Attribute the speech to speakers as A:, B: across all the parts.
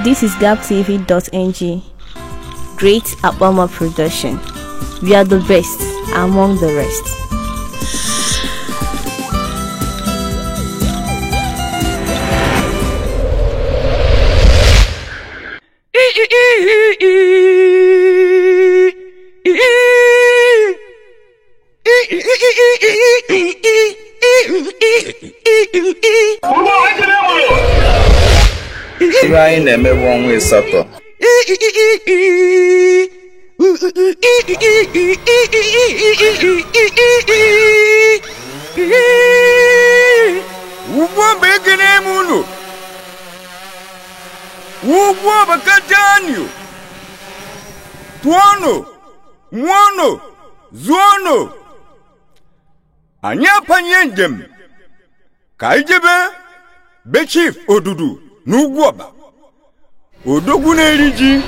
A: This is gaptv.ng. Great Abama production. We are the best among the rest.
B: Anyị na-emewe ọnwa ịsatọ. Ugbo begene munu. Ugbo bakajanyo. Tuono, muono, zuono. Anya panye njem. Kaijebe be chief odudu n'ugwoba. Odoguneliji.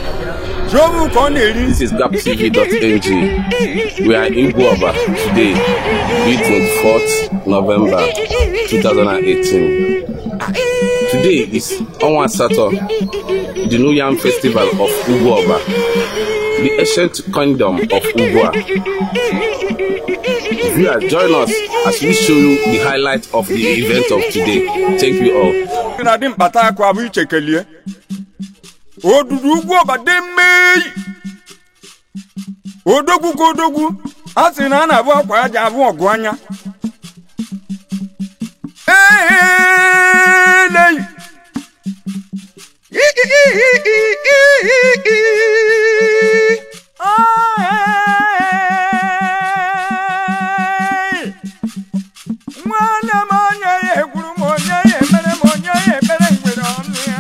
C: This is gaptv.ng. We are in Guaba today, the 24th November 2018. Today is Onwa Sato, the New Yam Festival of Uguaba, the ancient kingdom of Ugwa. Viewers, join us as we show you the highlight of the event of today. Thank you all.
B: Odudu Ugwoba deme Odogwu asi na na bo kwa aja abu ogu anya lei mwana monya ye guru monya ye mere monya ye mere ngwere onu ya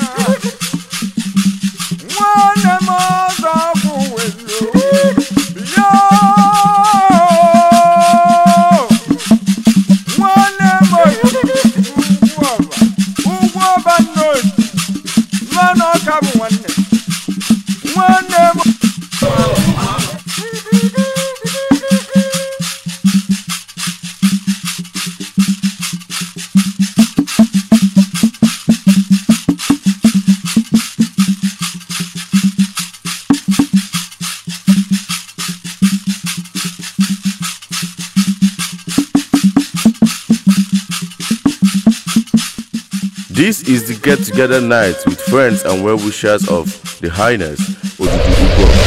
D: This is the get-together night with friends and well-wishers of the Highness Odudu Ugwoba.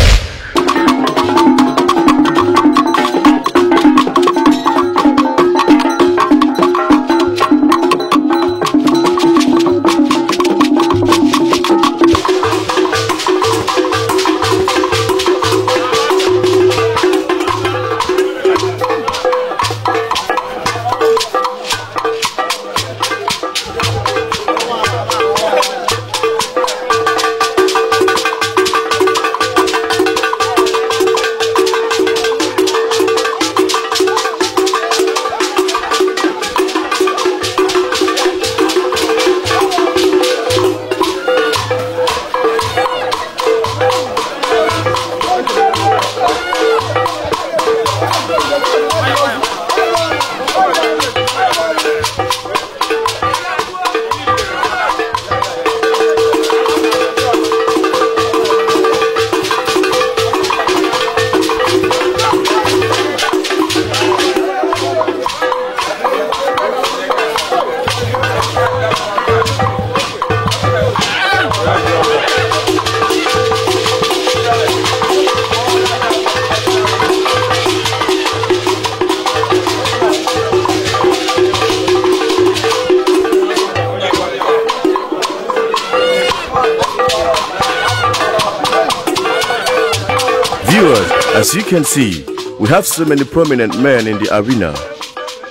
D: Viewers, as you can see, we have so many prominent men in the arena.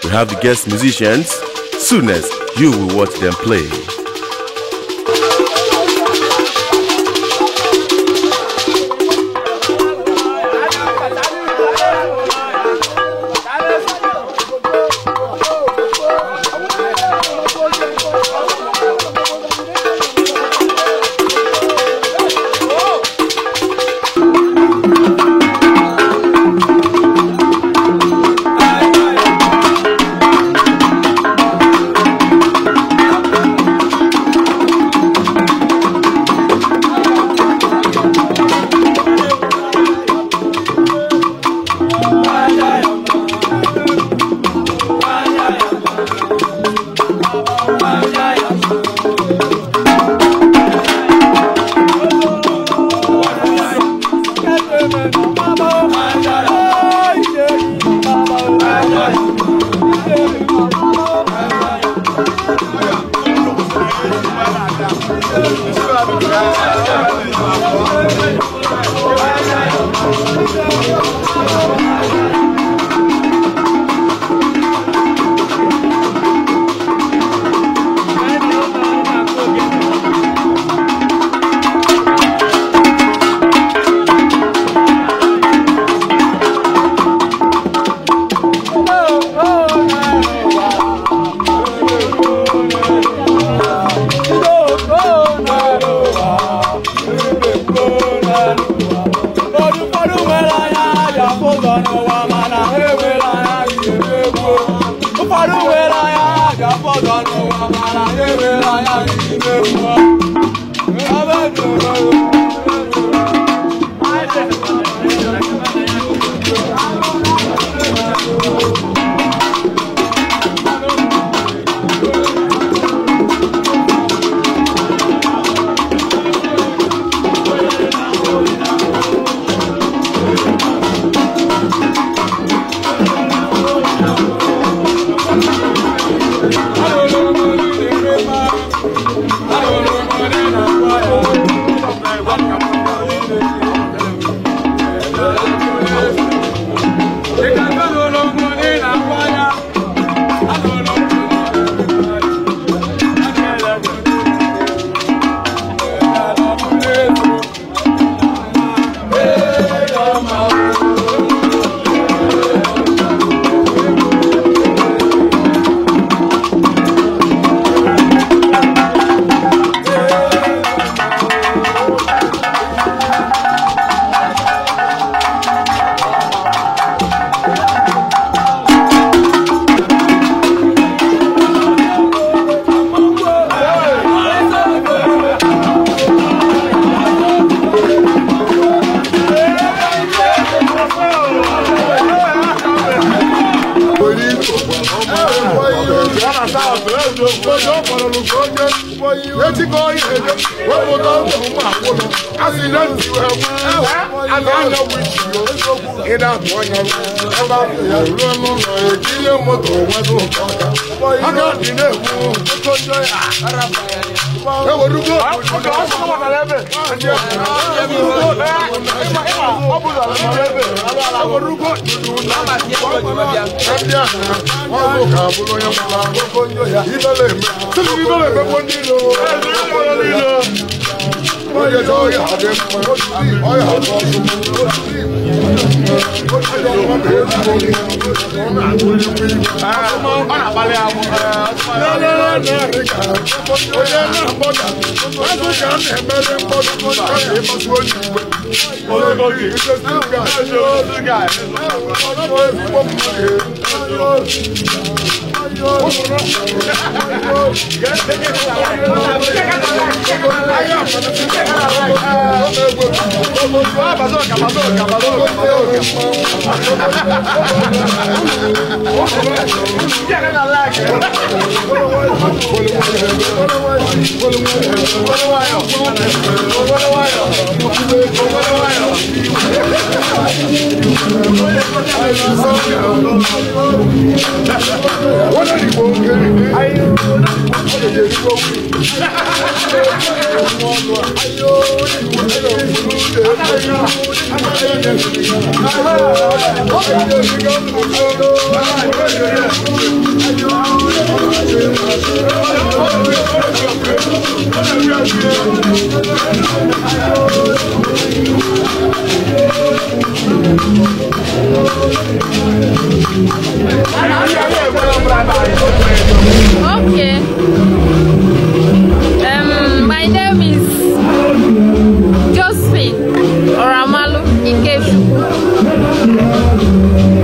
D: We have the guest musicians. Soon as you will watch them play.
E: Okay. My name is Josephine Oramalu Ikechukwu.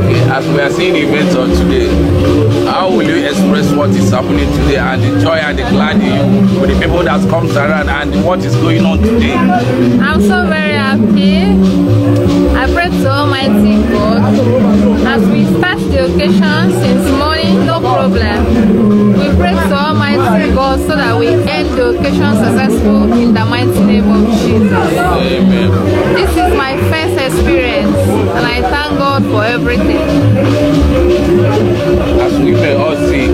C: Okay, as we are seeing the events of today, how will you express what is happening today and the joy and the glad you with the people that comes around and what is going on today?
E: I'm so very happy. I pray to Almighty God as we start the occasion since morning, no problem. We pray to Almighty God so that we end the occasion successful in the mighty name of Jesus.
C: Amen.
E: This is my first experience and I thank God for everything.
C: As we may all see,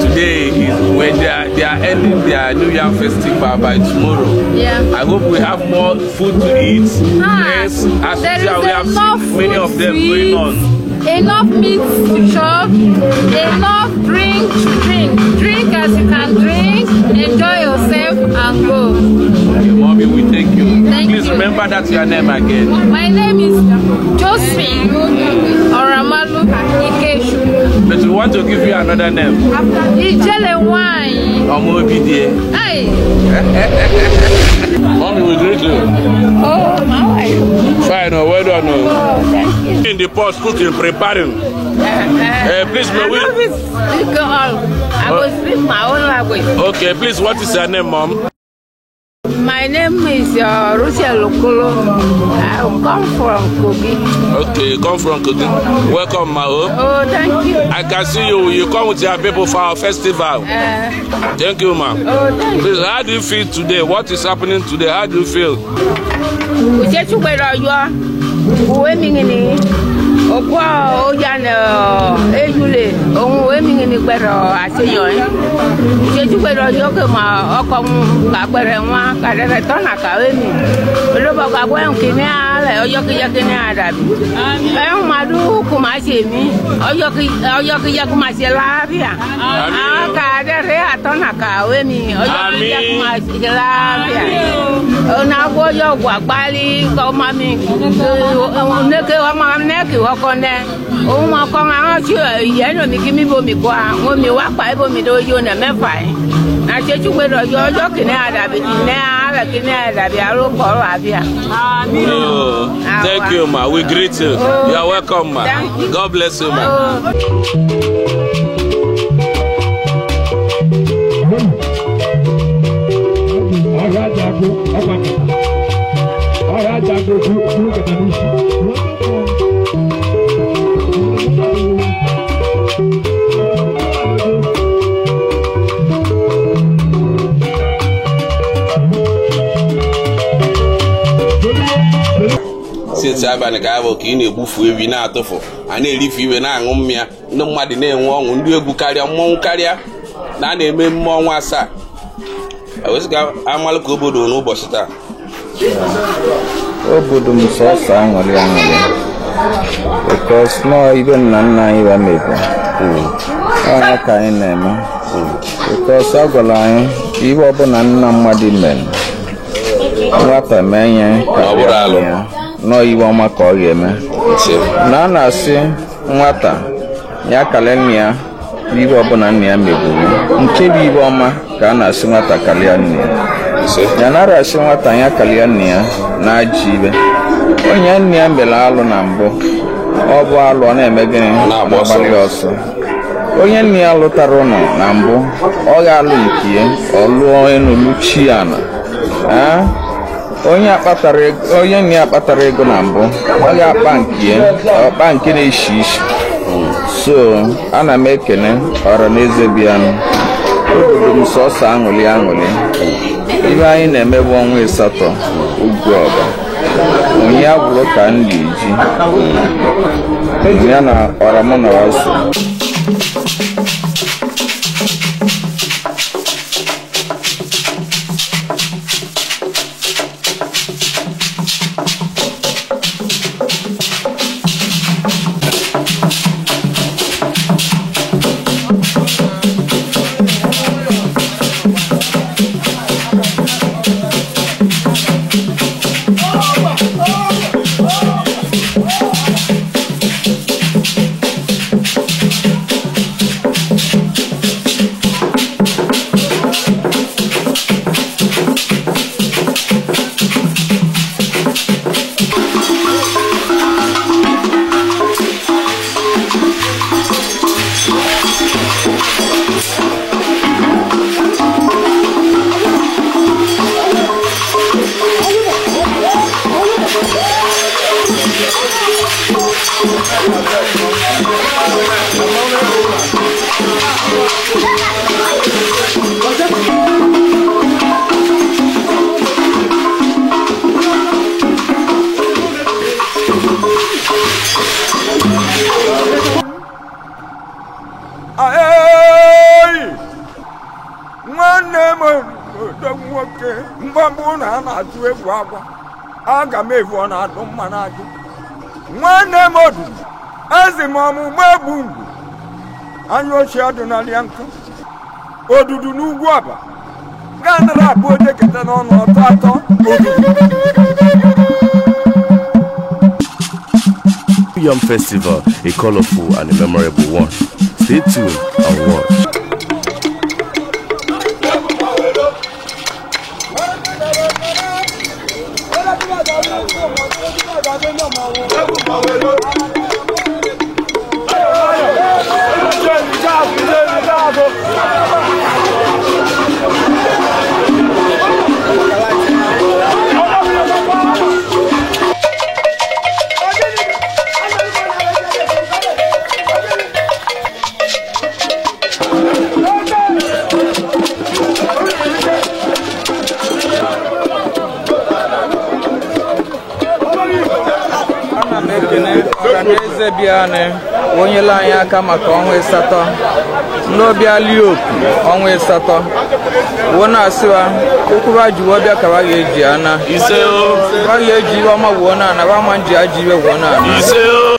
C: today is when they are ending their New Year festival by tomorrow.
E: Yeah.
C: I hope we have more food to eat. Yes, as
E: there
C: usual,
E: is
C: we have
E: enough
C: seen many of them
E: food
C: going on.
E: Enough meat to chop, enough drink to drink. Drink as you can drink, enjoy yourself and go.
C: Okay, Mommy, we thank you. Please
E: you.
C: remember that your name again.
E: My name is Josephine Oramalu Ikechukwu.
C: But we want to give you another name.
E: Ijele wine.
C: Omobidie.
E: Hey.
C: Mommy, we greet you.
E: Oh, how are you?
C: Fine, well done.
E: Oh, thank you.
C: In the pot, cooking, preparing. Please, may we...
E: I will speak my own language.
C: Okay, please, what is your name, Mom?
E: My name is Rusia Lokolo. I come from Kogi.
C: Okay, you come from Kogi. Welcome, Mao.
E: Oh, thank you.
C: I can see you. You come with your people for our festival. Thank you, ma'am.
E: Oh, thank you.
C: Please, how do you feel today? What is happening today? How do you feel?
E: We just wait on you. Waiting in it. Okwa Ojana Ejule, Weming in the better, I say you. You better Yokama, Okom, Gaberema, Karatona, Kawemi. Roba Gawam Kina, Oyoki Madu Kumasi, Oyoki Yakumasi Lavia. Kadere Tonaka, Wemi, Oyoki Yakumasi Lavia. Oh, now go your Wabali, go Mammy, Neke, Konde, oh, my con, I'm sure you don't give me bomi, when you walk by bomi, do you in a mefai. I said you were your joking at it now, like in there, the arrow for Avia.
C: Thank you, ma. We greet you. You are welcome, ma. God bless you, ma. Since I've been a guy working in a booth with Vinato, and a leaf even on me, no matter name one, do a good carrier, mon carrier, none a man more wasa. I was got Amal Kobo, no bossita.
F: Oh, Budum so sang or young because no, even none even maker. I can't name because I go line, you open and nobody men. What a man, no, you want my call you, man. Nana say, Wata, Yakalenia, leave open and near me. Until you want Kana Simata Kaliania. Yanara Simata Yakaliania, Najibe. When yan near Belalo Nambo, Oba Lone Megan, Nabosali also. When yan near Lotarono, Nambo, Oga Luki, or Luan Luciana. Onya patarego nambo, oya banki na ishish. So, ana mekene, oraneze biano. Udum so angoli. Iba ine mebo onwe sato, ugwoba. Onya bulo kandi ji. Onya na oramona wasu.
B: Aga mevu ona adum manaju nwane modu azimamu babungu anyo shadu na lianka odudu n'ugwu aba ganara abode kete n'ọnụ ọtọ
D: Yam Festival, a colorful and a memorable one. Stay tuned and watch.
F: eze bịa onye la anyị aka maka ọnwa ịsatọ ndị ọbịa lioku ọnwa ịsatọ wo na-asịwa okwuba ji wọbịa ka wa ga-eji ana ise o wa ga-eji iwe ọma wuo na ana wa ma nji aji iwe wuo na ana ise o